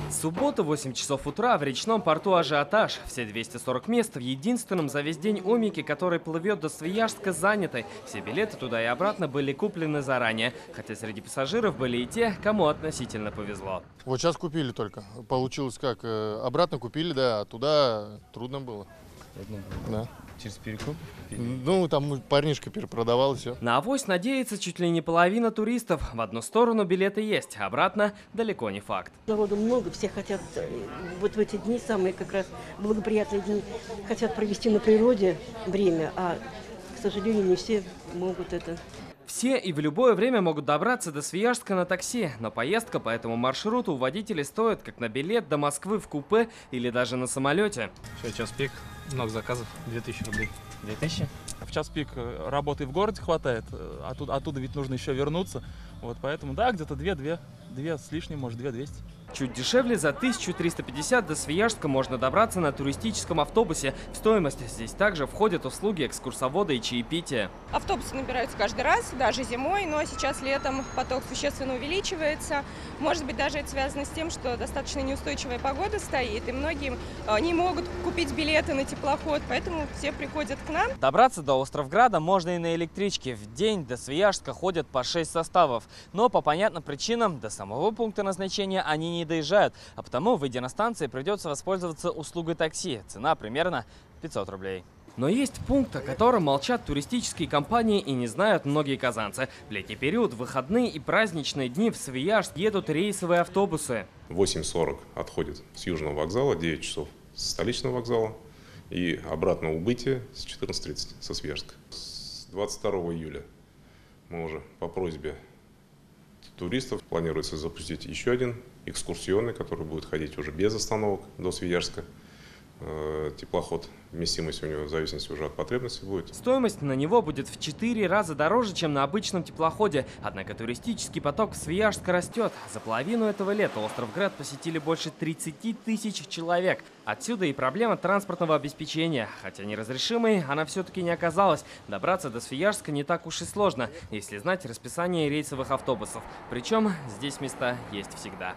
Суббота, 8 часов утра, в речном порту ажиотаж. Все 240 мест в единственном за весь день Омике, который плывет до Свияжска, заняты. Все билеты туда и обратно были куплены заранее. Хотя среди пассажиров были и те, кому относительно повезло. Вот сейчас купили только. Получилось как? Обратно купили, да, а туда трудно было. Трудно было? Да. Через перекуп? Ну, там парнишка перепродавал, и все. На авось надеется чуть ли не половина туристов. В одну сторону билеты есть, обратно далеко не факт. Народу много, все хотят вот в эти дни, самые как раз благоприятные дни, хотят провести на природе время, а, к сожалению, не все могут это. Все и в любое время могут добраться до Свияжска на такси, но поездка по этому маршруту у водителей стоит как на билет до Москвы в купе или даже на самолете. Сейчас час пик, много заказов, 2000 рублей. 2000? В час пик работы в городе хватает, оттуда ведь нужно еще вернуться. Вот поэтому, да, где-то 2 с лишним, может, 2200. Чуть дешевле, за 1350 до Свияжска можно добраться на туристическом автобусе. В стоимость здесь также входят услуги экскурсовода и чаепития. Автобусы набираются каждый раз, даже зимой, но сейчас летом поток существенно увеличивается. Может быть, даже это связано с тем, что достаточно неустойчивая погода стоит, и многие не могут купить билеты на теплоход, поэтому все приходят к нам. Добраться до Островграда можно и на электричке. В день до Свияжска ходят по 6 составов. Но по понятным причинам до самого пункта назначения они не доезжают. А потому, выйдя на станции, придется воспользоваться услугой такси. Цена примерно 500 рублей. Но есть пункт, о котором молчат туристические компании и не знают многие казанцы. В летний период, в выходные и праздничные дни в Свияжск едут рейсовые автобусы. 8:40 отходит с Южного вокзала, 9 часов с столичного вокзала и обратно убытие с 14:30 со Свияжска. С 22 июля мы уже по просьбе туристов планируется запустить еще один экскурсионный, который будет ходить уже без остановок до Свияжска. Теплоход, вместимость у него в зависимости уже от потребностей будет. Стоимость на него будет в 4 раза дороже, чем на обычном теплоходе. Однако туристический поток в Свияжск растет. За половину этого лета Островград посетили больше 30 тысяч человек. Отсюда и проблема транспортного обеспечения. Хотя неразрешимой она все-таки не оказалась. Добраться до Свияжска не так уж и сложно, если знать расписание рейсовых автобусов. Причем здесь места есть всегда.